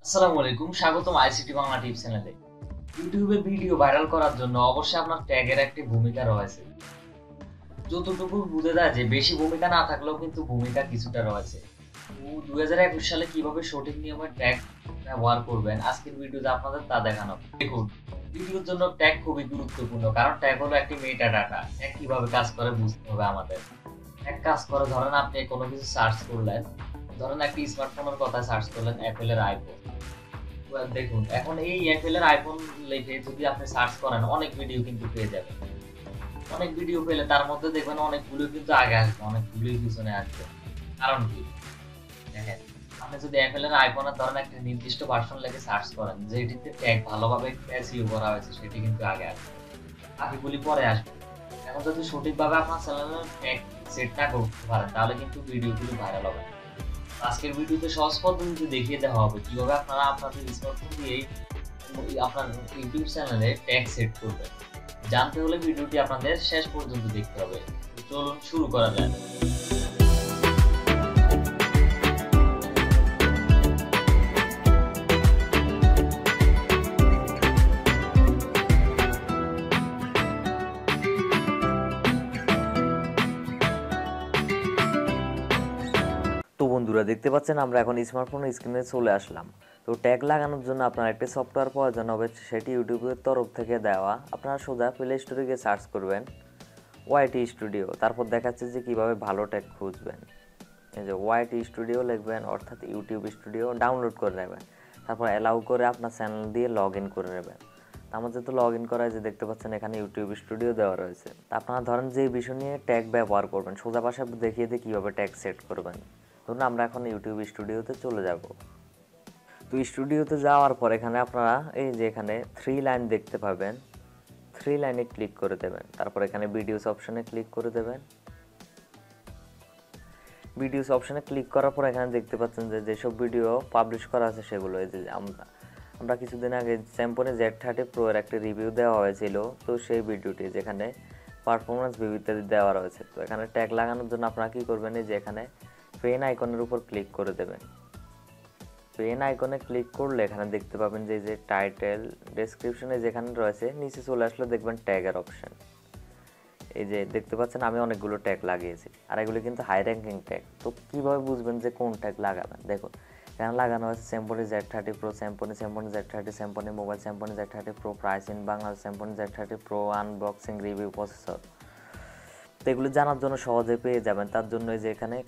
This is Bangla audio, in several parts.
আসসালামু আলাইকুম, স্বাগতম আইসিটি বাংলা টিপস চ্যানেলে। ইউটিউবে ভিডিও ভাইরাল করার জন্য অবশ্যই আপনার ট্যাগের একটি ভূমিকা রয়েছে। যতটুকু বুঝে যায় যে বেশি ভূমিকা না থাকলেও কিন্তু ভূমিকা কিছুটা রয়েছে। তো 2021 সালে কিভাবে সঠিক নিয়মে ট্যাগ ব্যবহার করবেন আজকের ভিডিওতে আপনাদের তা দেখানো হবে। দেখুন, ভিডিওর জন্য ট্যাগ খুবই গুরুত্বপূর্ণ, কারণ ট্যাগ হলো একটি মেটা ডাটা। ট্যাগ কিভাবে কাজ করে বুঝতে হবে আমাদের। ট্যাগ কাজ করে, ধরেন আপনি কোনো কিছু সার্চ করলেন, ধরেন একটি স্মার্টফোনের কথা সার্চ করলেন, অ্যাপেলের আইফোন। দেখুন, এখন এই অ্যাপেলের আইফোন লিখে যদি আপনি সার্চ করেন অনেক ভিডিও কিন্তু পেয়ে যাবেন। অনেক ভিডিও পেলে তার মধ্যে দেখবেন অনেকগুলো কিন্তু আগে আসবে, অনেকগুলোই পিছনে আসবে। কারণ কি? দেখেন, আপনি যদি অ্যাপেলের আইফোনের ধরেন একটা নির্দিষ্ট ভার্সন লিখে সার্চ করেন, যেটিতে ট্যাগ ভালোভাবে SEO করা হয়েছে সেটি কিন্তু আগে আসবে। বাকিগুলি পরে আসবে। এখন যদি সঠিকভাবে আপনার চ্যানেলের ট্যাগ সেট না করতে পারেন তাহলে কিন্তু ভিডিওগুলি ভাইরাল হবে না। আজকের ভিডিওতে সহজ পদ্ধতিতে দেখিয়ে দেওয়া হবে কিভাবে আপনারা আপনাদের স্মার্টফোন দিয়েই আপনার ইউটিউব চ্যানেলে ট্যাগ সেট করবেন। জানতে হলে ভিডিওটি আপনাদের শেষ পর্যন্ত দেখতে হবে। তো চলুন শুরু করা যাক। তো বন্ধুরা, দেখতে পাচ্ছেন আমরা এখন স্মার্টফোনের স্ক্রিনে চলে আসলাম। তো ট্যাগ লাগানোর জন্য আপনার একটা সফটওয়্যার প্রয়োজন হবে, সেটি ইউটিউবের তরফ থেকে দেওয়া। আপনারা সোজা প্লে স্টোরে গিয়ে সার্চ করবেন ওয়াইটি স্টুডিও, তারপর দেখাচ্ছে যে কিভাবে ভালো ট্যাগ খুঁজবেন। এই যে ওয়াইটি স্টুডিও লিখবেন, অর্থাৎ ইউটিউব স্টুডিও ডাউনলোড করে নেবেন, তারপর অ্যালাউ করে আপনার চ্যানেল দিয়ে লগ ইন করে নেবেন। আমার যেহেতু লগ ইন করা, যে দেখতে পাচ্ছেন এখানে ইউটিউব স্টুডিও দেওয়া রয়েছে। আপনারা ধরেন যে বিষয় নিয়ে ট্যাগ ব্যবহার করবেন, সোজা পাশে দেখিয়ে দিয়ে কীভাবে ট্যাগ সেট করবেন। ধরুন আমরা এখন ইউটিউব স্টুডিওতে চলে যাব। তো স্টুডিওতে যাওয়ার পর এখানে আপনারা এই যে এখানে 3 লাইন দেখতে পাবেন, 3 লাইনে ক্লিক করে দেবেন। তারপর এখানে ভিডিওস অপশনে ক্লিক করে দেবেন। ভিডিওস অপশনে ক্লিক করার পর এখানে দেখতে পাচ্ছেন যে যেসব ভিডিও পাবলিশ করা আছে সেগুলো। এই যে আমরা কিছুদিন আগে স্যামসং Z30 Pro এর একটা রিভিউ দেওয়া হয়েছিল, তো সেই ভিডিওটি যেখানে পারফরমেন্স রিভিউ ইত্যাদি দেওয়া রয়েছে। তো এখানে ট্যাগ লাগানোর জন্য আপনারা কী করবেন, এই যে এখানে পেন আইকনের উপর ক্লিক করে দেবেন। পেন আইকনে ক্লিক করলে এখানে দেখতে পাবেন যে টাইটেল ডেসক্রিপশনে যেখানে রয়েছে নিচে চলে আসলে দেখবেন ট্যাগের অপশন। এই যে দেখতে পাচ্ছেন আমি অনেকগুলো ট্যাগ লাগিয়েছি, আর এগুলো কিন্তু হাই র্যাঙ্কিং ট্যাগ। তো কীভাবে বুঝবেন যে কোন ট্যাগ লাগাবেন? দেখুন, এখানে লাগানো হয়েছে Samsung Z30 Pro, Samsung Z30, Samsung mobile, Samsung Z30 Pro, price in Bangla, Samsung Z30 Pro, unboxing, review, processor. তো এগুলো জানার জন্য সহজে পেয়ে যাবেন। তার জন্য এই যে এখানে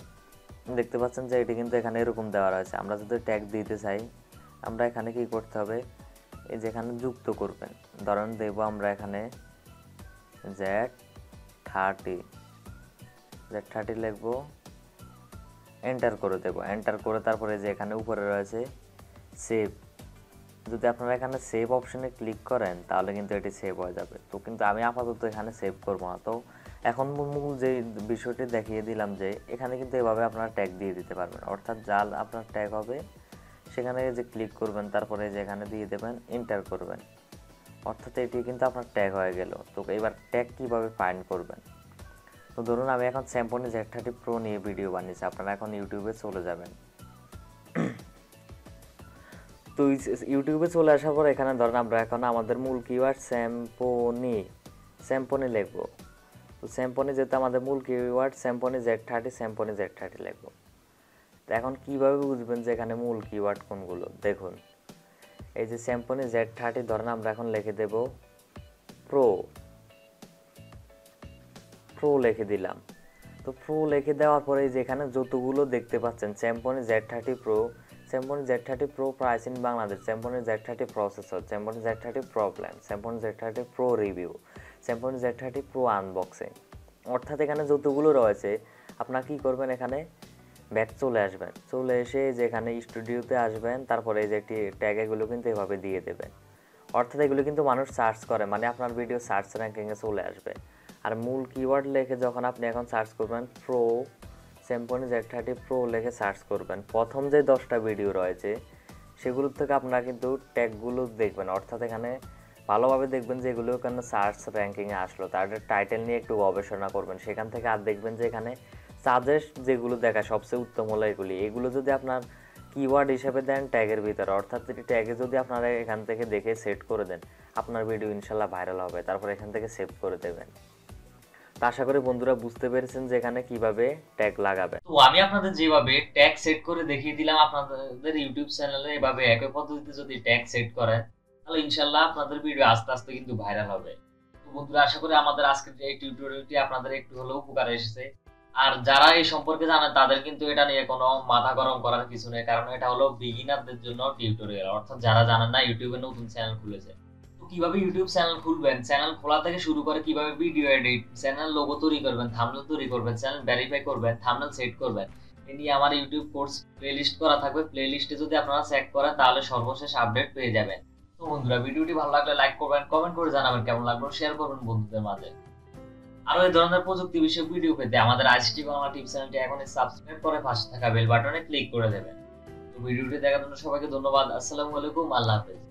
দেখতে পাচ্ছেন যে এটি কিন্তু এখানে এরকম দেওয়া রয়েছে। আমরা যদি ট্যাগ দিতে চাই, আমরা এখানে কি করতে হবে, এই যে এখানে যুক্ত করবেন। ধরেন দেব আমরা এখানে Z30 লিখব, এন্টার করে দেব। এন্টার করে তারপরে যে এখানে উপরে রয়েছে সেভ, যদি আপনারা এখানে সেভ অপশনে ক্লিক করেন তাহলে কিন্তু এটি সেভ হয়ে যাবে। তো কিন্তু আমি আপাতত এখানে সেভ করবো না। তো এখন মূল যে বিষয়টি দেখিয়ে দিলাম যে এখানে কিন্তু এভাবে আপনারা ট্যাগ দিয়ে দিতে পারবেন, অর্থাৎ জাল আপনার ট্যাগ হবে সেখানে যে ক্লিক করবেন, তারপরে যে এখানে দিয়ে দেবেন, এন্টার করবেন, অর্থাৎ এটি কিন্তু আপনার ট্যাগ হয়ে গেল। তো এবার ট্যাগ কিভাবে ফাইন্ড করবেন? তো ধরুন আমি এখন স্যামসং Z30 Pro নিয়ে ভিডিও বানিয়েছি, আপনারা এখন ইউটিউবে চলে যাবেন। তো ইউটিউবে চলে আসার পর এখানে ধরেন আমরা এখন আমাদের মূল কিওয়ার্ড স্যামসং লিখবো। তো স্যামসং যেহেতু আমাদের মূল কিওয়ার্ড স্যামসং Z30 লিখবো। তো এখন কিভাবে বুঝবেন যে এখানে মূল কিওয়ার্ড কোনগুলো? দেখুন, এই যে স্যামসং Z30 ধরেন আমরা এখন লিখে দেব প্রো লিখে দিলাম। তো প্রো লিখে দেওয়ার পরে যে এখানে যতগুলো দেখতে পাচ্ছেন Samsung Z30 Pro, Samsung Z30 Pro price in Bangladesh, Samsung Z30 processor, Samsung Z30 Pro plan, Samsung Z30 Pro review, Samsung Z30 Pro unboxing, অর্থাৎ এখানে যতগুলো রয়েছে আপনারা কী করবেন, এখানে ব্যাক চলে আসবেন। চলে এসে যেখানে স্টুডিওতে আসবেন, তারপরে এই যে একটি ট্যাগ এগুলো কিন্তু এভাবে দিয়ে দেবেন। অর্থাৎ এগুলো কিন্তু মানুষ সার্চ করে, মানে আপনার ভিডিও সার্চ র্যাঙ্কিংয়ে চলে আসবে। আর মূল কিওয়ার্ড লিখে যখন আপনি এখন সার্চ করবেন প্রো, স্যামসং Z30 Pro লিখে সার্চ করবেন, প্রথম যে 10টা ভিডিও রয়েছে সেগুলোর থেকে আপনারা কিন্তু ট্যাগগুলো দেখবেন, অর্থাৎ এখানে ভালোভাবে দেখবেন যে এগুলো কেন সার্চ র্যাঙ্কিংয়ে আসলো, তাদের টাইটেল নিয়ে একটু গবেষণা করবেন। সেখান থেকে আর দেখবেন যে এখানে সাজেস্ট যেগুলো দেখা সবচেয়ে উত্তম হলো এগুলো যদি আপনার কিওয়ার্ড হিসেবে দেন ট্যাগের ভিতরে, অর্থাৎ ট্যাগে যদি আপনারা এখান থেকে দেখে সেট করে দেন আপনার ভিডিও ইনশাল্লাহ ভাইরাল হবে। তারপর এখান থেকে সেভ করে দেবেন। তো আশা করি বন্ধুরা বুঝতে পেরেছেন যে এখানে কিভাবে ট্যাগ লাগাবে। তো আমি আপনাদের যেভাবে ট্যাগ সেট করে দেখিয়ে দিলাম, আপনাদের ইউটিউব চ্যানেলে এভাবে একই পদ্ধতিতে যদি ট্যাগ সেট করেন তাহলে ইনশাল্লাহ আপনাদের ভিডিও আস্তে আস্তে কিন্তু ভাইরাল হবে। তো বন্ধুরা আশা করি আমাদের আজকের এই টিউটোরিয়ালটি আপনাদের একটু হলেও উপকারে এসেছে। আর যারা এই সম্পর্কে জানেন তাদের কিন্তু এটা নিয়ে কোনো মাথা গরম করার কিছু নেই, কারণ এটা হলো বিগিনারদের জন্য টিউটোরিয়াল, অর্থাৎ যারা জানেন না ইউটিউবে নতুন চ্যানেল খুলেছে। তো কিভাবে ইউটিউব চ্যানেল খুলবেন, চ্যানেল খোলা থেকে শুরু করে কিভাবে ভিডিও এডিট, চ্যানেল লোগো তৈরি করবেন, থাম্বনেল তৈরি করবেন, চ্যানেল ভেরিফাই করবেন, থাম্বনেল সেট করবেন, এ নিয়ে আমার ইউটিউব কোর্স প্লেলিস্ট করা থাকবে। প্লেলিস্টে যদি আপনারা চেক করেন তাহলে সর্বশেষ আপডেট পেয়ে যাবেন। তো বন্ধুরা ভিডিওটি ভালো লাগলে লাইক করবেন, কমেন্ট করে জানাবেন কেমন লাগলো, শেয়ার করবেন বন্ধুদের মাঝে। আরো এই ধরনের প্রযুক্তি বিষয়ক ভিডিও পেতে আমাদের আইসিটি বাংলা টিপস চ্যানেলটি এখনই সাবস্ক্রাইব করে পাশে থাকা বেল বাটনে ক্লিক করে দেবেন। তো ভিডিওটি দেখার জন্য সবাইকে ধন্যবাদ। আসসালামু আলাইকুম, আল্লাহ হাফেজ।